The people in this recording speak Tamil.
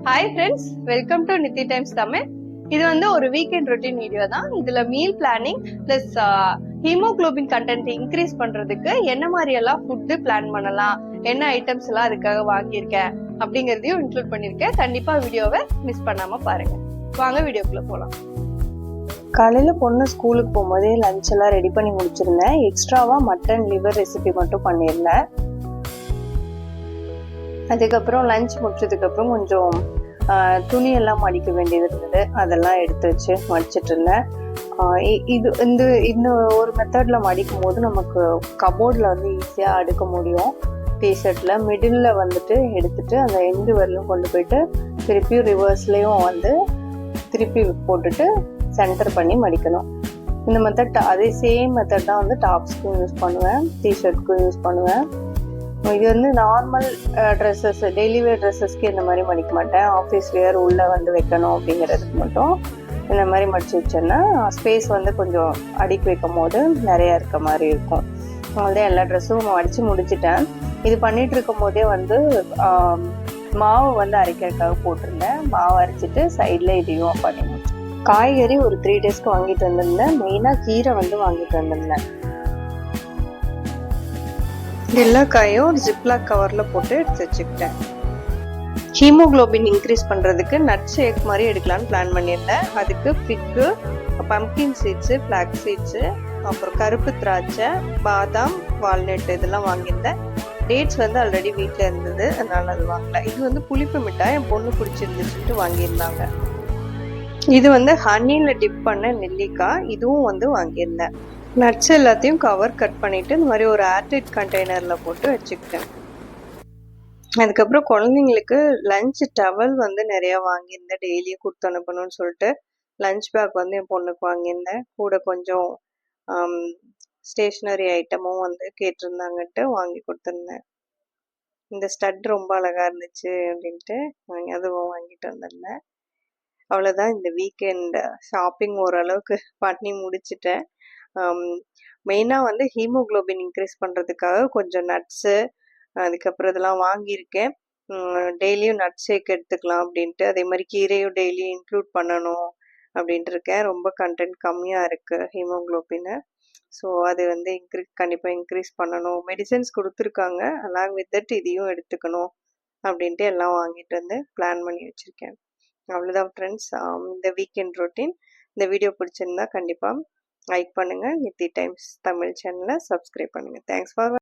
Hi friends, welcome to NITI times Tamil. இது வந்து ஒரு வீக்கெண்ட் ரொட்டீன் வீடியோ தான். இதுல meal planning plus haemoglobin content increase பண்றதுக்கு என்ன மாதிரி எல்லாம் ஃபுட்டு பிளான் பண்ணலாம், என்ன ஐட்டம்ஸ் எல்லாம் அதுக்காக வாங்கியிருக்கேன் அப்படிங்கறதையும் இன்க்ளூட் பண்ணிருக்கேன். கண்டிப்பா வீடியோவை மிஸ் பண்ணாம பாருங்க. வாங்க வீடியோக்குள்ள போலாம். காலையில பொண்ணு ஸ்கூலுக்கு போகும்போதே லஞ்ச் எல்லாம் ரெடி பண்ணி முடிச்சிருந்தேன். எக்ஸ்ட்ராவா மட்டன் லிவர் ரெசிபி மட்டும் பண்ணியிருந்தேன். அதுக்கப்புறம் லஞ்ச் முடிச்சதுக்கு அப்புறம் கொஞ்சம் துணியெல்லாம் மடிக்க வேண்டியது இருந்தது. அதெல்லாம் எடுத்து வச்சு மடிச்சிட்டு இருந்தேன். இந்த ஒரு மெத்தட்ல மடிக்கும் போது நமக்கு கபோர்டில் வந்து ஈஸியாக அடுக்க முடியும். டிஷர்ட்ல மிடில் வந்துட்டு எடுத்துட்டு அந்த எண்டு வரலும் கொண்டு போயிட்டு திருப்பி ரிவர்ஸ்லேயும் வந்து திருப்பி போட்டுட்டு சென்டர் பண்ணி மடிக்கணும். இந்த மெத்தட் அதே சேம் மெத்தட் தான் வந்து டாப்ஸ்க்கும் யூஸ் பண்ணுவேன், டிஷர்ட்க்கும் யூஸ் பண்ணுவேன். இது வந்து நார்மல் ட்ரெஸ்ஸஸ், டெய்லி வேர் ட்ரெஸ்ஸஸ்க்கு இந்த மாதிரி மடிக்க மாட்டேன். ஆஃபீஸ் வேர் உள்ளே வந்து வைக்கணும் அப்படிங்கிறதுக்கு மட்டும் இந்த மாதிரி மடிச்சு வச்சேன்னா ஸ்பேஸ் வந்து கொஞ்சம் அடுக்கி வைக்கும் போது நிறையா இருக்க மாதிரி இருக்கும். வந்து எல்லா ட்ரெஸ்ஸும் மடித்து முடிச்சிட்டேன். இது பண்ணிட்டு இருக்கும் போதே வந்து மாவு வந்து அரைக்கிறதுக்காக போட்டிருந்தேன். மாவு அரைச்சிட்டு சைடில் இதையும் பண்ணிடுவேன். காய்கறி ஒரு 3 டேஸ்க்கு வாங்கிட்டு வந்திருந்தேன். மெயினாக கீரை வந்து வாங்கிட்டு வந்திருந்தேன். எல்லா காயும் ஒரு ஜிப்லாக் கவரில் போட்டு எடுத்து வச்சுக்கிட்டேன். ஹீமோகுளோபின் இன்க்ரீஸ் பண்ணுறதுக்கு நட் ஷேக் மாதிரி எடுக்கலான்னு பிளான் பண்ணியிருந்தேன். அதுக்கு ஃபிக்கு, பம்கின் சீட்ஸு, ஃப்ளாக் சீட்ஸு, அப்புறம் கருப்பு திராட்சை, பாதாம், வால்நட் இதெல்லாம் வாங்கியிருந்தேன். டேட்ஸ் வந்து ஆல்ரெடி வீட்டில் இருந்தது, அதனால அது வாங்கல. இது வந்து புளிப்பு மிட்டாய் என் பொண்ணு பிடிச்சிருந்துச்சுட்டு வாங்கியிருந்தாங்க. இது வந்து ஹனியில் டிப் பண்ண நெல்லிக்காய், இதுவும் வந்து வாங்கியிருந்தேன். நட்ஸ் எல்லாத்தையும் கவர் கட் பண்ணிட்டு இந்த மாதிரி ஒரு ஏர்டைட் கண்டெய்னர்ல போட்டு வச்சுக்கிட்டேன். அதுக்கப்புறம் குழந்தைங்களுக்கு லஞ்ச் டவல் வந்து நிறைய வாங்கியிருந்தேன். டெய்லியும் கொடுத்து அனுப்பணும்னு சொல்லிட்டு லஞ்ச் பேக் வந்து என் பொண்ணுக்கு வாங்கியிருந்தேன். கூட கொஞ்சம் ஸ்டேஷ்னரி ஐட்டமும் வந்து கேட்டிருந்தாங்கன்ட்டு வாங்கி கொடுத்துருந்தேன். இந்த ஸ்டட் ரொம்ப அழகா இருந்துச்சு அப்படின்ட்டு அதுவும் வாங்கிட்டு வந்திருந்தேன். அவ்வளோதான், இந்த வீக்கெண்ட் ஷாப்பிங் ஓரளவுக்கு பண்ணி முடிச்சுட்டேன். மெயினாக வந்து ஹீமோகுளோபின் இன்க்ரீஸ் பண்ணுறதுக்காக கொஞ்சம் நட்ஸு அதுக்கப்புறம் இதெல்லாம் வாங்கியிருக்கேன். டெய்லியும் நட் ஷேக் எடுத்துக்கலாம் அப்படின்ட்டு. அதே மாதிரி கீரையும் டெய்லியும் இன்க்ளூட் பண்ணணும் அப்படின்ட்டு இருக்கேன். ரொம்ப கண்டென்ட் கம்மியாக இருக்குது ஹீமோகுளோபின்னு. ஸோ அது வந்து கண்டிப்பாக இன்க்ரீஸ் பண்ணணும். மெடிசன்ஸ் கொடுத்துருக்காங்க, அலாங் வித் தட் இதையும் எடுத்துக்கணும் அப்படின்ட்டு எல்லாம் வாங்கிட்டு வந்து பிளான் பண்ணி வச்சுருக்கேன். அவ்வளோதான் ஃப்ரெண்ட்ஸ், இந்த வீக்கெண்ட் ரொட்டீன். இந்த வீடியோ பிடிச்சிருந்தா கண்டிப்பாக லைக் பண்ணுங்கள். நித்தி டைம்ஸ் தமிழ் சேனலை சப்ஸ்கிரைப் பண்ணுங்கள். Thanks for